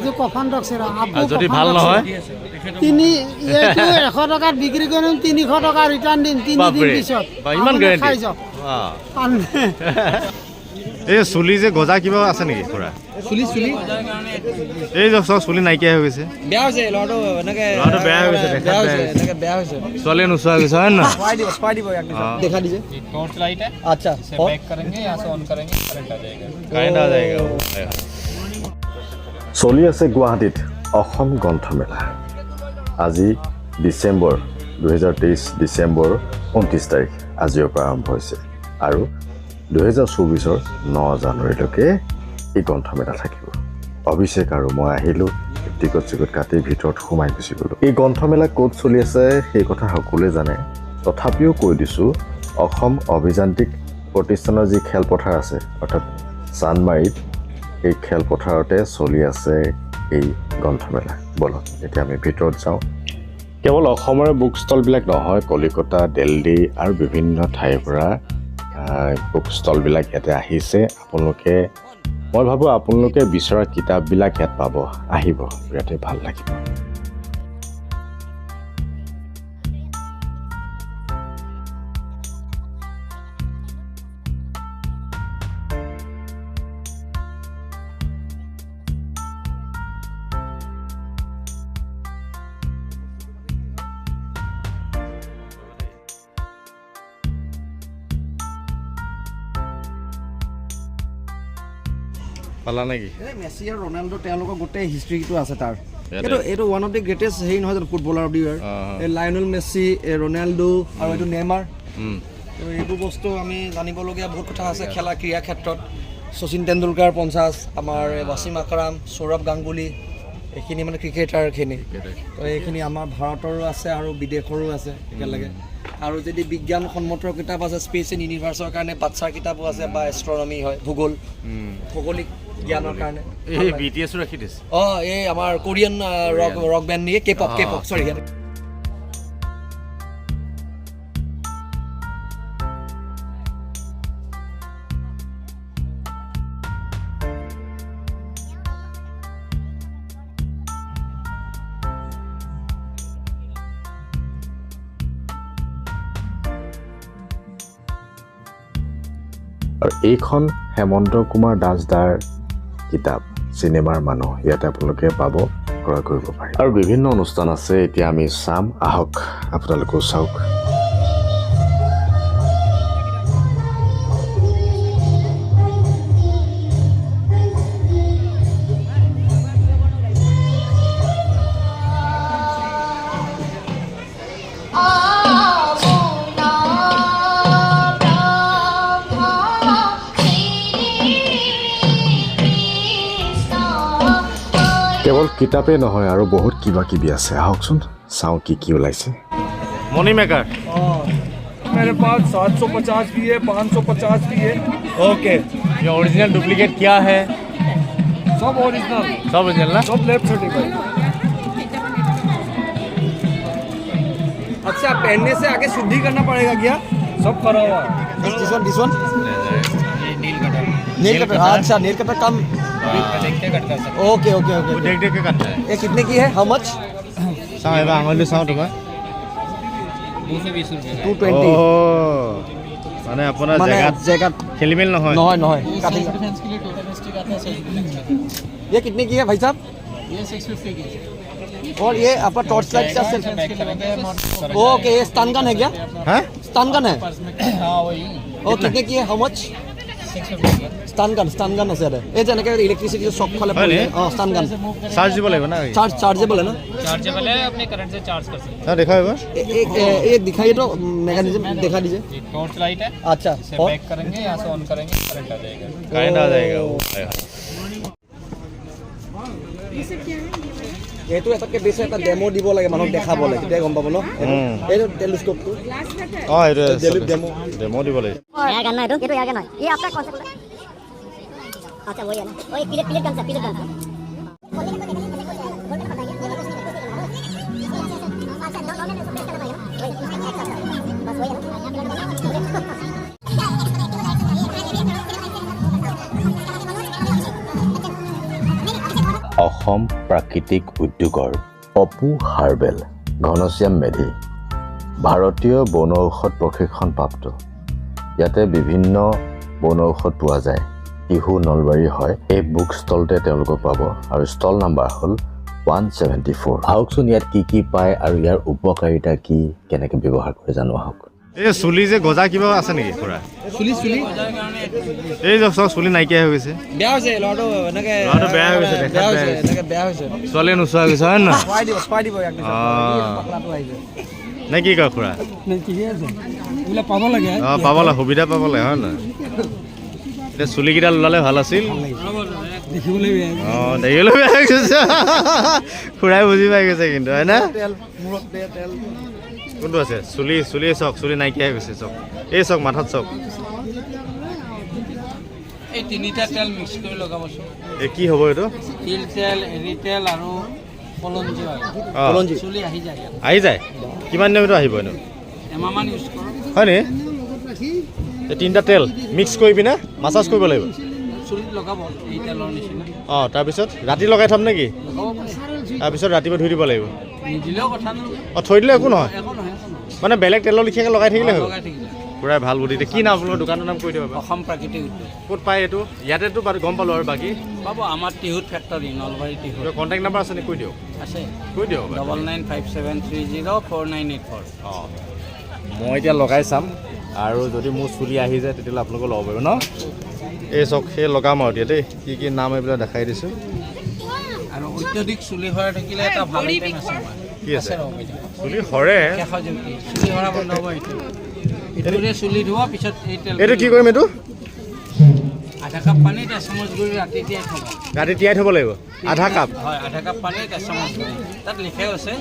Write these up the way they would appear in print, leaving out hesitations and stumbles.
এইটো কফন ডক্সেৰা যদি ভাল নহয় তিনি এইটো 100 টকাত বিক্ৰী কৰিম 300 টকা ৰিটাৰ্ণ দিম 3 দিন পিছত ইমান গ্যাৰান্টি খাই যাওক এই চুলি যে গজা কিবা আছে নেকি খুৰা চুলি এই যে চুলি নাইকিয়া হৈ গৈছে বেয়া হৈছে লৰাটো এনেকে লৰাটো বেয়া হৈ গৈছে এনেকে বেয়া হৈছে চলে নোচোৱা গৈছে হয় না स्पाई দিব দেখা দিছে टॉर्च लाइट है अच्छा इसे बैक करेंगे यहाँ से ऑन करेंगे करंट आ जाएगा কাৰেণ্ট আ যায়গা চলি আছে গুৱাহাটীত অসম গ্ৰন্থমেলা আজি ডিচেম্বৰ 2023 ডিচেম্বৰ 29 তাৰিখ আজিৰ পৰা আৰম্ভ হৈছে আৰু 2024 9 জানুৱাৰীলৈকে এই গ্ৰন্থমেলা থাকিব অভিষেক আৰু মই আহিলোঁ টিকট চিকট কাটি ভিতৰত সোমাই গুচি গ'লোঁ এই গ্ৰন্থমেলা ক'ত চলি আছে সেই কথা সকলোৱে জানে তথাপিও কৈ দিছোঁ অসম অভিযান্ত্ৰিক প্ৰতিষ্ঠানৰ যি খেলপথাৰ আছে অৰ্থাৎ চান্দমাৰীত এই খেলপথাৰতে চলি আছে এই গ্ৰন্থমেলা বলক এতিয়া আমি ভিতৰত যাওঁ কেৱল অসমৰে বুক ষ্টলবিলাক নহয় কলিকতা দিল্লী আৰু বিভিন্ন ঠাইৰ পৰা বুক ষ্টলবিলাক ইয়াতে আহিছে আপোনালোকে মই ভাবোঁ আপোনালোকে বিচৰা কিতাপবিলাক ইয়াত পাব আহিব ইয়াতে ভাল লাগিব পালা নেকি মেসি আৰু ৰনাল্ডো তেওঁলোকৰ গোটেই হিষ্ট্ৰীটো আছে তাৰ এইটো ওৱান অফ দি গ্ৰেটেষ্ট হেৰি নহয় জানো ফুটবলাৰ অফ দি ইয়াৰ এই লায়নেল মেছি ৰনাল্ডো আৰু এইটো নেইমাৰ এইটো বস্তু আমি জানিবলগীয়া বহুত কথা আছে খেলা ক্ৰীড়া ক্ষেত্ৰত শচীন তেণ্ডুলকাৰ 50 আমাৰ ৱাছিম আকৰাম সৌৰভ গাংগুলী এইখিনি মানে ক্ৰিকেটাৰখিনি তো এইখিনি আমাৰ ভাৰতৰো আছে আৰু বিদেশৰো আছে একেলগে আৰু যদি বিজ্ঞানসন্মত কিতাপ আছে স্পেচ এণ্ড ইউনিভাৰ্ছৰ কাৰণে বাচ্চাৰ কিতাপো আছে বা এষ্ট্ৰনমি হয় ভূগোলিক জ্ঞানৰ কাৰণে এই বিটিএছ ৰাখি দিছে এই আমাৰ কোৰিয়ান ৰক বেণ্ড নিয়ে কেপপ সৰি আৰু এইখন হেমন্ত কুমাৰ দাসদাৰ কিতাপ চিনেমাৰ মানুহ ইয়াতে আপোনালোকে পাব ক্ৰয় কৰিব পাৰে আৰু বিভিন্ন অনুষ্ঠান আছে এতিয়া আমি চাম আহক আপোনালোকেও চাওক কেৱল কিতাপে নহয় আৰু বহুত কিবা কিবি আছে আহকচোন চাওঁ কি ওলাইছে मनी मेकर मेरे पास 750 भी है 550 भी है ओके ये ओरिजिनल डुप्लीकेट क्या है सब ओरिजिनल ना सब लेफ्ट सर्टिफाइड अच्छा पहनने से आगे शुद्धि करना पड़ेगा क्या सब करा हुआ है दिस वन नील कटर अच्छा नील कटर कम देख के कट कर सकते ओके देख के करता है ये कितने की है हाउ मच চাওঁ এবাৰ আঙুলি চাওঁ তোমাৰ 220 रुपये 220 মানে আপোনাৰ जगह খেলি মেলি নহয় নহয় काटिंग डिफेंस के लिए टोटल स्टिक आता है सही ये कितने की है भाई साहब ये 650 की और ये आपका टॉर्च लाइट का सेल ओके ये स्टन गन है क्या हैं स्टन गन है हाँ वही और कितने की है हाउ मच 650 स्टन गन আছে এই যে এনেকে ইলেক্ট্ৰিচিটি শক ফলে পড়ে স্টান গান চাৰ্জ দিব লাগিব না चार्जेबल है ना चार्जेबल है अपने करंट से चार्ज कर सकते চাওঁ দেখা এবাৰ एक दिखाइए तो मैकेनिज्म दिखा दीजिए हैं टॉर्च लाइट है अच्छा इसे बैक करेंगे यहाँ से ऑन करेंगे करंट आ जाएगा কাৰেণ্ট আ যায়গা এইটো এটাকে বেছি এটা ডেমো দিব লাগে মানুহক দেখাব লাগে তেতিয়া গম পাব ন এইটো টেলিস্কোপটো এইটো ডেমো ডেমো দিব লাগিব यार करना है तो ये तो यार करना है ये आपका कॉन्सेप्ट है अच्छा वही है ना वही पीले गन से অসম প্ৰাকৃতিক উদ্যোগৰ অপু হাৰ্বেল ঘনশ্যাম মেধি ভাৰতীয় বন ঔষধ প্ৰশিক্ষণপ্ৰাপ্ত ইয়াতে বিভিন্ন বন ঔষধ পোৱা যায় ইহু নলবাৰী হয় এই বুক ষ্টলতে তেওঁলোকক পাব আৰু ষ্টল নাম্বাৰ হ'ল 174 আহকচোন ইয়াত কি পায় আৰু ইয়াৰ উপকাৰিতা কি কেনেকৈ ব্যৱহাৰ কৰে জানো আহক এই চুলি যে গজা কিবা আছে নেকি খুৰা চুলি এই যে চব চুলি নাইকিয়া হৈ গৈছে বেয়া হৈছে ল'ৰাটো এনেকৈ ল'ৰাটো বেয়া হৈ গৈছে বেয়া হৈছে এনেকৈ বেয়া হৈছে ছোৱালীয়ে নোচোৱা গৈছে হয় নহয় স্পাই দিব একদম পাকলাটো আহিছে নে কি কয় খুৰা ঠিকে আছে এইবিলাক পাব লাগে পাব লাগে সুবিধা পাব লাগে হয় নহয় এতিয়া চুলিকেইডাল ওলালে ভাল আছিল দেখিবলৈ দেখিবলৈ বেয়া হৈ গৈছে খুৰাই বুজি পাই গৈছে কিন্তু হয় না তেল মূৰত দে তেল কোনটো আছে চুলি চাওক চুলি নাইকিয়া হৈ গৈছে চাওক এই চাওক মাথাত চাওক এই তিনিটা তেল মিক্স কৰি লগাবচোন এই কি হ'ব এইটো তিল তেল এৰি তেল আৰু কলঞ্জি হয় কলঞ্জি চুলি আহি যায় আহি যায় কিমান দিনৰ ভিতৰত আহিব এইটো এমাহমান ইউজ কৰক হয় নি এই তিনিটা তেল মিক্স কৰি পিনে মাছাজ কৰিব লাগিব চুলিত লগাব এই তেলৰ নিচিনা তাৰপিছত ৰাতি লগাই থ'ম নেকি লগাব পাৰে তাৰপিছত ৰাতিপুৱা ধুই দিব লাগিব নিদিলেও কথা নহয় থৈ দিলে একো নহয় একো নহয় মানে বেলেগ তেলৰ লিখিয়াকৈ লগাই থাকিলে হ'ল লগাই থাকিলে পুৰাই ভাল বুদ্ধি কি নাম আপোনাৰ দোকানৰ নাম কৈ দিব অসম প্ৰাকৃতিক উদ্যোগ ক'ত পায় এইটো ইয়াতেতো বাৰু গম পালোঁ আৰু বাকী পাব আমাৰ টিহুত ফেক্টৰী নলবাৰী টিহুত কণ্টেক্ট নাম্বাৰ আছে নেকি কৈ দিয়ক আছে কৈ দিয়ক 9957304984 মই এতিয়া লগাই চাম আৰু যদি মোৰ চুলি আহি যায় তেতিয়াহ'লে আপোনালোকে ল'ব পাৰিব ন এই চাওক সেই লগাম আৰু এতিয়া দেই কি নাম এইবিলাক দেখাই দিছোঁ আৰু অত্যাধিক চুলি সৰা থাকিলে এটা ভাল আইটেম আছে আমাৰ কি আছে চুলি সৰে শেষজুতি চুলি সৰা বন্ধ হ'ব এইটোৰে চুলি ধোৱা পিছত এই তেল এইটো কি কৰিম এইটো আধা কাপ পানীত এচামুচ গুড়ি ৰাতি তিয়াই থ'ব ৰাতি তিয়াই থ'ব লাগিব আধা কাপ হয় আধা কাপ পানীত এচামুচ গুড়ি তাত লিখাই আছে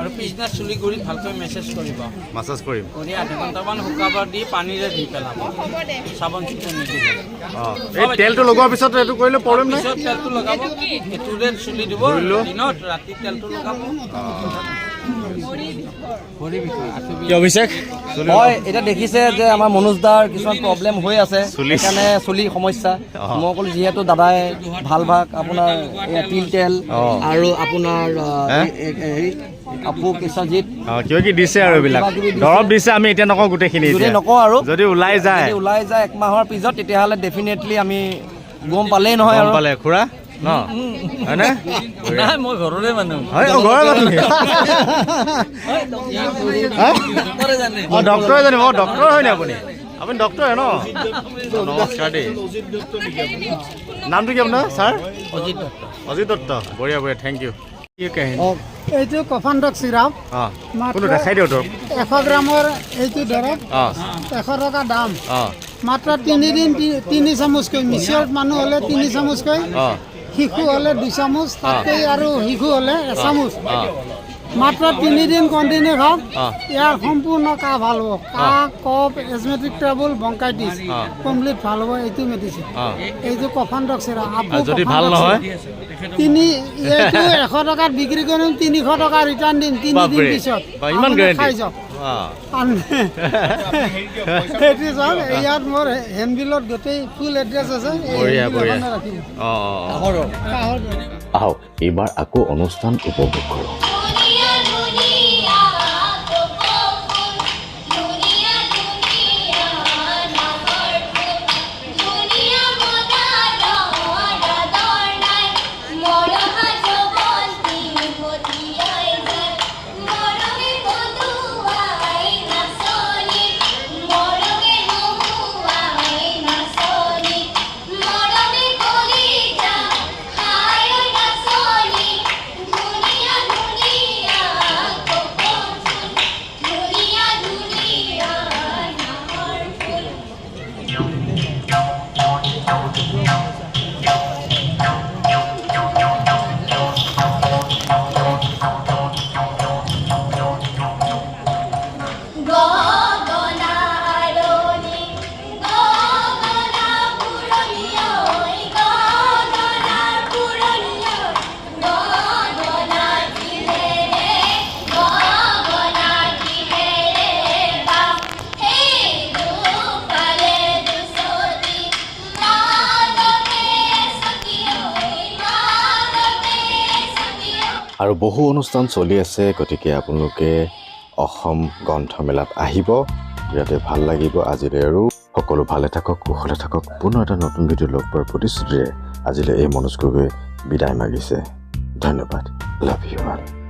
আৰু পিছদিনা চুলি গুড়িত ভালকৈ মেছেজ কৰিব মাছাজ কৰিম কৰি আধা ঘণ্টামান শুকাব দি পানীৰে ধুই পেলাব চাবোন চিকন নিদিব এই তেলটো লগোৱাৰ পিছত এইটো কৰিলে প্ৰব্লেম নাই পিছত তেলটো লগাব এইটোৰে চুলি দিব দিনত ৰাতি তেলটো লগাব কি অভিষেক হয় এতিয়া দেখিছে যে আমাৰ মনোজ দাৰ কিছুমান প্ৰব্লেম হৈ আছে সেইকাৰণে চুলি সমস্যা মই ক'লো যিহেতু দাদাই ভাল ভাগ আপোনাৰ তিল তেল আৰু আপোনাৰ আপু কেশজিত কিবা কি দিছে আৰু এইবিলাক দৰৱ দিছে আমি এতিয়া নকওঁ গোটেইখিনি যদি নকওঁ আৰু যদি ওলাই যায় এক মাহৰ পিছত তেতিয়াহ'লে ডেফিনেটলি আমি গম পালেই নহয় আৰু পালে খুৰা ন হয়নে নাই মই ঘৰৰে মানুহ হয় ঘৰৰ মানুহ ডক্টৰে জানিব ডক্টৰ হয়নে আপুনি আপুনি ডক্টৰে ন নমস্কাৰ দেই নামটো কি আপোনাৰ ছাৰ অজিত দত্ত বঢ়িয়া বঢ়িয়া থেংক ইউ এইটো কফাণ্ডক চিৰাপ কোনো দেখাই দিয়ক তোৰ 100 গ্ৰামৰ এইটো ধৰক 100 টকা দাম মাত্ৰ 3 দিন 3 চামুচকৈ মিছৰ মানুহ হ'লে 3 চামুচকৈ শিশু হ'লে 2 চামুচ তাতকৈ আৰু শিশু হ'লে 1 চামুচ মাত্ৰ 3 দিন কণ্টিনিউ খাওক ইয়াৰ সম্পূৰ্ণ কাহ ভাল হ'ব কাহ কফ এজমেটিক ট্ৰাবল ব্ৰংকাইটিছ কমপ্লিট ভাল হ'ব এইটো মেডিচিন এইটো কফাণ্ডক চিৰাপ যদি ভাল নহয় এইটো 100 টকাত বিক্ৰী কৰিম 300 টকা ৰিটাৰ্ণ দিম 3 দিন পিছত ইমান খাই যাওক সেইটো চাওক ইয়াত মোৰ হেমবিলত গোটেই ফুল এড্ৰেছ আছে আহক এইবাৰ আকৌ অনুষ্ঠান উপভোগ কৰোঁ আৰু বহু অনুষ্ঠান চলি আছে গতিকে আপোনালোকে অসম গ্ৰন্থমেলাত আহিব ইয়াতে ভাল লাগিব আজিলৈ আৰু সকলো ভালে থাকক কুশলে থাকক পুনৰ এটা নতুন ভিডিঅ' লগ পোৱাৰ প্ৰতিশ্ৰুতিৰে আজিলৈ এই মনোজ গগৈ বিদায় মাগিছে ধন্যবাদ লাভ ইউ অল